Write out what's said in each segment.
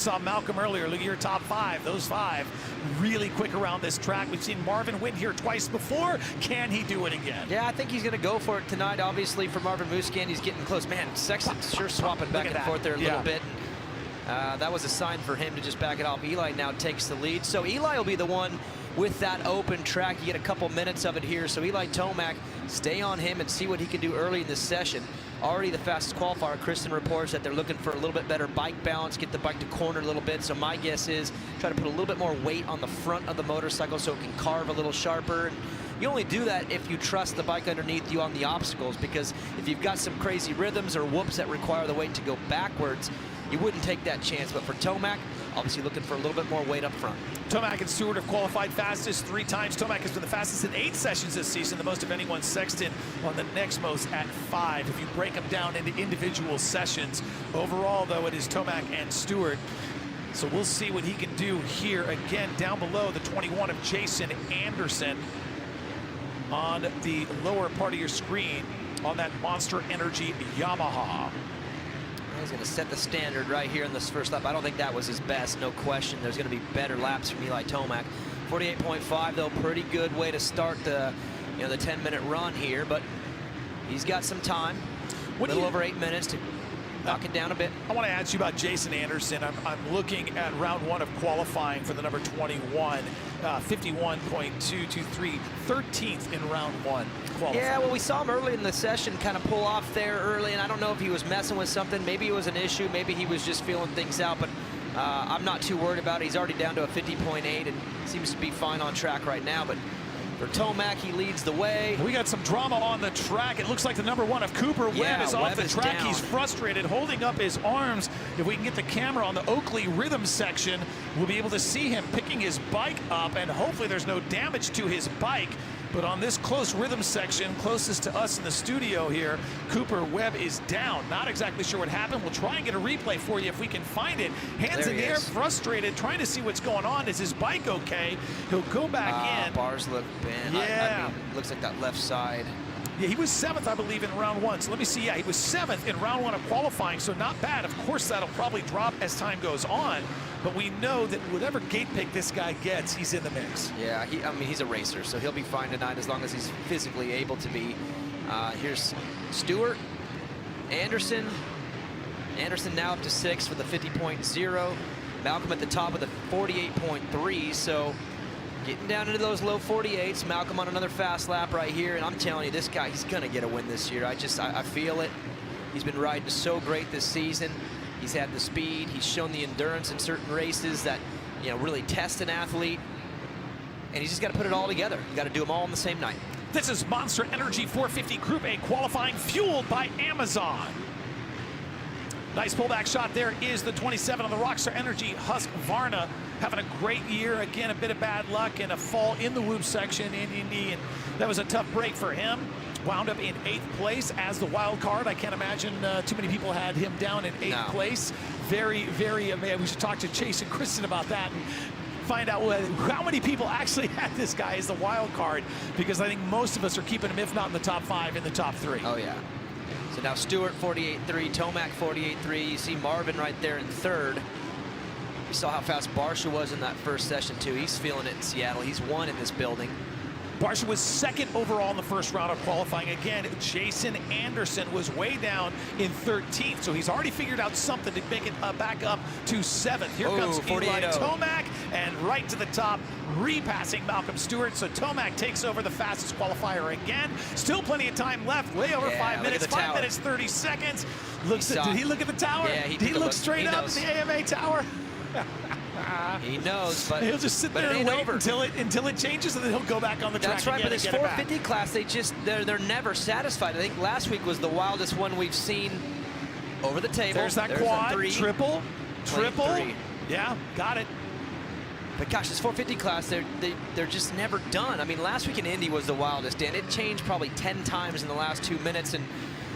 Saw Malcolm earlier. Look at your top five. Those five really quick around this track. We've seen Marvin win here twice before. Can he do it again? Yeah, I think he's going to go for it tonight. Obviously, for Marvin Musquin, he's getting close. Man, Sexton's sure swapping back and forth there a little bit. That was a sign for him to just back it off. Eli now takes the lead. So Eli will be the one with that open track. You get a couple minutes of it here. So Eli Tomac, stay on him and see what he can do early in this session. Already the fastest qualifier. Kristen reports that they're looking for a little bit better bike balance, get the bike to corner a little bit. So my guess is try to put a little bit more weight on the front of the motorcycle so it can carve a little sharper. And you only do that if you trust the bike underneath you on the obstacles, because if you've got some crazy rhythms or whoops that require the weight to go backwards, you wouldn't take that chance. But for Tomac, obviously looking for a little bit more weight up front. Tomac and Stewart have qualified fastest 3 times. Tomac has been the fastest in 8 sessions this season, the most of anyone. Sexton on the next most at 5. If you break them down into individual sessions, overall though it is Tomac and Stewart. So we'll see what he can do here. Again, down below the 21 of Jason Anderson on the lower part of your screen on that Monster Energy Yamaha. He's going to set the standard right here in this first lap. I don't think that was his best, no question. There's going to be better laps from Eli Tomac. 48.5 though, pretty good way to start the, the 10-minute run here, but he's got some time. A little over 8 minutes to knock it down a bit. I want to ask you about Jason Anderson. I'm looking at round 1 of qualifying for the number 21, 51.223, 13th in round 1. Yeah, well, we saw him early in the session kind of pull off there early, and I don't know if he was messing with something. Maybe it was an issue. Maybe he was just feeling things out, but I'm not too worried about it. He's already down to a 50.8 and seems to be fine on track right now. But for Tomac, he leads the way. We got some drama on the track. It looks like the number 1 of Cooper Webb is off the track. Down. He's frustrated, holding up his arms. If we can get the camera on the Oakley rhythm section, we'll be able to see him picking his bike up, and hopefully there's no damage to his bike. But on this close rhythm section, closest to us in the studio here, Cooper Webb is down. Not exactly sure what happened. We'll try and get a replay for you if we can find it. Hands in the air, frustrated, trying to see what's going on. Is his bike okay? He'll go back in. Bars look bent. Yeah. I mean, looks like that left side. Yeah, he was 7th, I believe, in round 1. So let me see. Yeah, he was 7th in round 1 of qualifying, so not bad. Of course, that'll probably drop as time goes on. But we know that whatever gate pick this guy gets, he's in the mix. Yeah, I mean, he's a racer, so he'll be fine tonight as long as he's physically able to be. Here's Stewart, Anderson. Anderson now up to 6th with a 50.0. Malcolm at the top with a 48.3. So getting down into those low 48s. Malcolm on another fast lap right here. And I'm telling you, this guy, he's going to get a win this year. I feel it. He's been riding so great this season. He's had the speed. He's shown the endurance in certain races that, really test an athlete. And he's just got to put it all together. You got to do them all on the same night. This is Monster Energy 450 Group A qualifying, fueled by Amazon. Nice pullback shot there is the 27 on the Rockstar Energy Husqvarna. Having a great year. Again, a bit of bad luck and a fall in the whoop section in Indy. And that was a tough break for him. Wound up in 8th place as the wild card. I can't imagine too many people had him down in 8th place. Very, very amazing. We should talk to Chase and Kristen about that and find out how many people actually had this guy as the wild card, because I think most of us are keeping him, if not in the top 5, in the top 3. Oh, yeah. So now Stewart 48.3, Tomac 48.3. You see Marvin right there in 3rd. We saw how fast Barsha was in that first session, too. He's feeling it in Seattle. He's won in this building. Barsha was 2nd overall in the first round of qualifying. Again, Jason Anderson was way down in 13th, so he's already figured out something to make it back up to 7th. Here comes Eli Tomac, and right to the top, repassing Malcolm Stewart. So Tomac takes over the fastest qualifier again. Still plenty of time left, way over 5 minutes, 5 minutes, 30 seconds. Did he look at the tower? Yeah, did he look straight up at the AMA tower? He knows, but he'll just sit there and wait until it changes, and then he'll go back on the track. That's right, but this 450 class, they're never satisfied. I think last week was the wildest one we've seen over the table. There's that quad, triple. Yeah, got it. But gosh, this 450 class, they're just never done. I mean, last week in Indy was the wildest, Dan. It changed probably 10 times in the last 2 minutes, and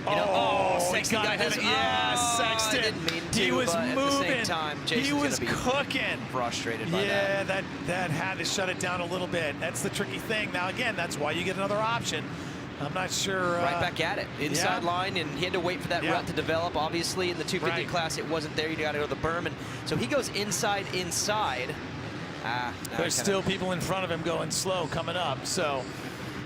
Sexton got his, Sexton. I didn't mean to, he was but moving. At the same time, Jason's he was cooking. Frustrated by that. Yeah, that had to shut it down a little bit. That's the tricky thing. Now, again, that's why you get another option. I'm not sure. Right back at it, inside line, and he had to wait for that rut to develop. Obviously, in the 250 class, it wasn't there. You got to go to the berm, and so he goes inside. There's still people in front of him going slow coming up. So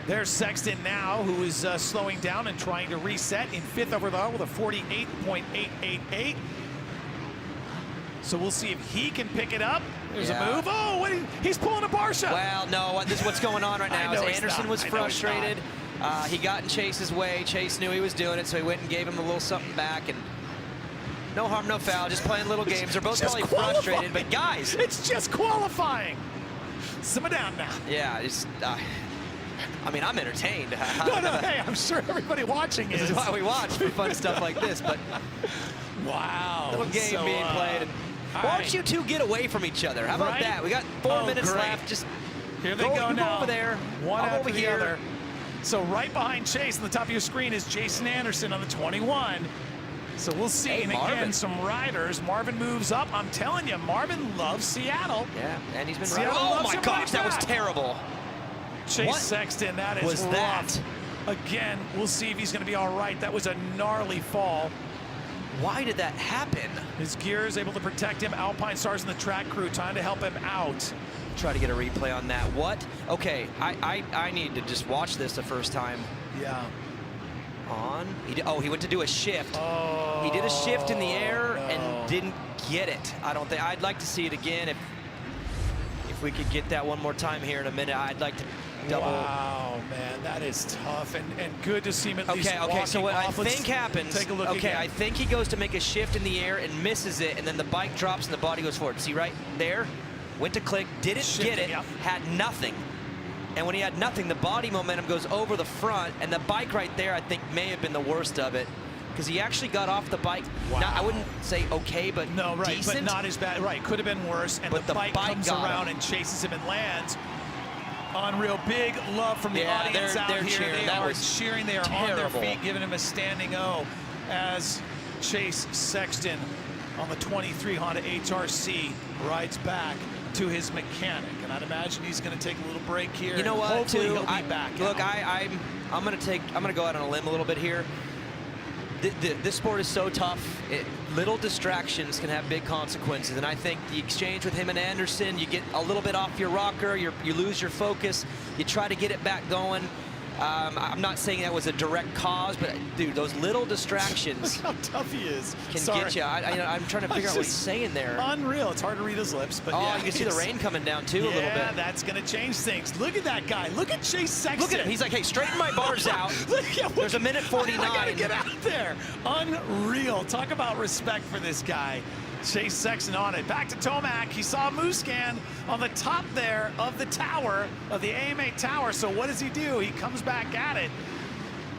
there's Sexton now, who is slowing down and trying to reset in 5th overall with a 48.888. So we'll see if he can pick it up. There's a move. Oh, he's pulling a Barsha. Well, no, this is what's going on right now. Anderson was frustrated. He got in Chase's way. Chase knew he was doing it, so he went and gave him a little something back. And no harm, no foul. Just playing little games. They're both probably frustrated, but guys, it's just qualifying. Simmer down now. Yeah, I mean, I'm entertained. Hey, I'm sure everybody watching is. This is why we watch for fun stuff like this. But wow, little game being played. And why don't you two get away from each other? How about that? We got 4 minutes left. Just here they go now. Go over there. One after the other. So right behind Chase on the top of your screen is Jason Anderson on the 21. So we'll see. Hey, and again, some riders. Marvin moves up. I'm telling you, Marvin loves Seattle. Yeah, and he's been Seattle. Oh my gosh, that was terrible. Chase Sexton, that is rough. That? Again, we'll see if he's going to be all right. That was a gnarly fall. Why did that happen? His gear is able to protect him. Alpine Stars and the track crew trying to help him out. Try to get a replay on that. What? Okay, I need to just watch this the first time. Yeah. He went to do a shift. Oh, he did a shift in the air and didn't get it. I'd like to see it again. If we could get that one more time here in a minute, I'd like to double. Wow, man, that is tough, and good to see him at least Okay, so what I think happens, take a look again. I think he goes to make a shift in the air and misses it, and then the bike drops and the body goes forward. See right there? Went to click, didn't get it, had nothing. And when he had nothing, the body momentum goes over the front, and the bike right there, I think, may have been the worst of it, because he actually got off the bike. Wow. Now, I wouldn't say okay, but decent. But not as bad. Right, could have been worse. And the bike comes around and chases him and lands. Unreal, big love from the audience out here. Cheering. They are cheering. They are terrible. on their feet, giving him a standing O as Chase Sexton on the 23 Honda HRC rides back to his mechanic, and I'd imagine he's going to take a little break here. You know what? Hopefully he'll be back. Look, I'm going to go out on a limb a little bit here. This sport is so tough. Little distractions can have big consequences, and I think the exchange with him and Anderson, you get a little bit off your rocker, you lose your focus, you try to get it back going. I'm not saying that was a direct cause, but dude, those little distractions Look how tough he is. Can get you. I'm trying to figure out what he's saying there. Unreal. It's hard to read his lips, but you can see the rain coming down too a little bit. Yeah, that's going to change things. Look at that guy. Look at Chase Sexton. Look at him. He's like, hey, straighten my bars out. There's a minute 49. I gotta get out there. Unreal. Talk about respect for this guy. Chase Sexton on it. Back to Tomac. He saw Muscan on the top there of the tower, of the AMA tower. So what does he do? He comes back at it.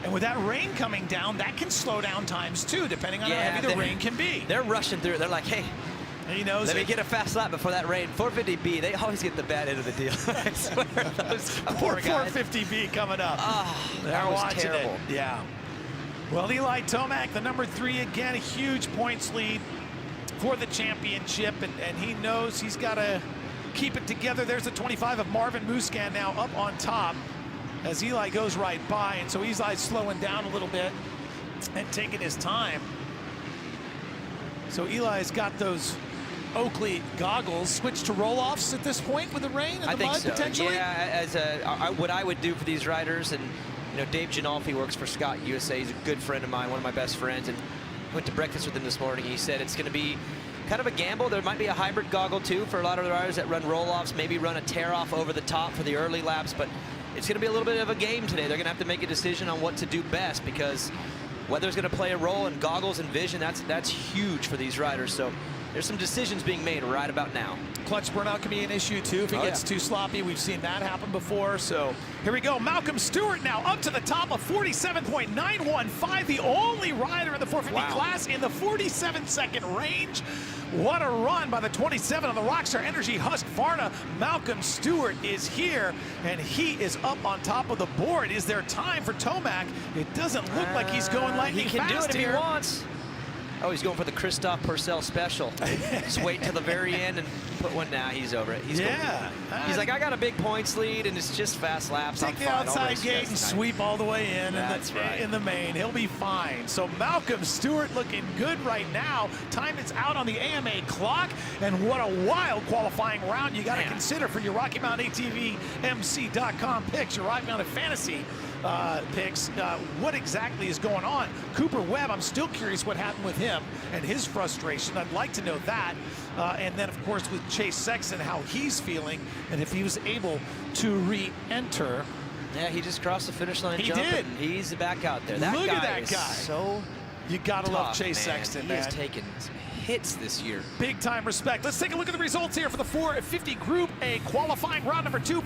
And with that rain coming down, that can slow down times too, depending on how heavy the rain can be. They're rushing through it. They're like, hey, he knows let me get a fast lap before that rain. 450B, they always get the bad end of the deal. I swear, those poor guys. 450B coming up. That was terrible. Yeah. Well, Eli Tomac, the number 3 again, a huge points lead for the championship, and he knows he's got to keep it together. There's the 25 of Marvin Muscan now up on top as Eli goes right by, and so Eli's slowing down a little bit and taking his time. So Eli's got those Oakley goggles switched to roll-offs at this point with the rain and the mud, so. potentially? Yeah, what I would do for these riders, and Dave Ginolfi works for Scott USA. He's a good friend of mine, one of my best friends, and went to breakfast with him this morning. He said it's going to be kind of a gamble. There might be a hybrid goggle too for a lot of the riders that run roll-offs, maybe run a tear-off over the top for the early laps, but it's going to be a little bit of a game today. They're going to have to make a decision on what to do best, because weather's going to play a role, in goggles and vision, that's huge for these riders. So there's some decisions being made right about now. Clutch burnout can be an issue too if it gets too sloppy. We've seen that happen before. So here we go. Malcolm Stewart now up to the top of 47.915, the only rider in the 450 class in the 47-second range. What a run by the 27 of the Rockstar Energy Husqvarna. Malcolm Stewart is here, and he is up on top of the board. Is there time for Tomac? It doesn't look like he's going lightning fast here. He can do it if he wants. Oh, he's going for the Christoph Purcell special. Just wait till the very end and put one. Now he's over it. He's he's like, I got a big points lead, and it's just fast laps. Take the outside gate and sweep all the way in. That's right. In the main. He'll be fine. So Malcolm Stewart looking good right now. Time is out on the AMA clock, and what a wild qualifying round you got to consider for your Rocky Mountain ATVMC.com picks, your Rocky Mountain Fantasy picks. What exactly is going on? Cooper Webb, I'm still curious what happened with him and his frustration. I'd like to know that. And then, of course, with Chase Sexton, how he's feeling and if he was able to re-enter. Yeah, he just crossed the finish line. He did. He's back out there. Look at that guy. So you got to love Chase man. Sexton, He man. has taken hits this year. Big time respect. Let's take a look at the results here for the 450 Group A qualifying round number 2.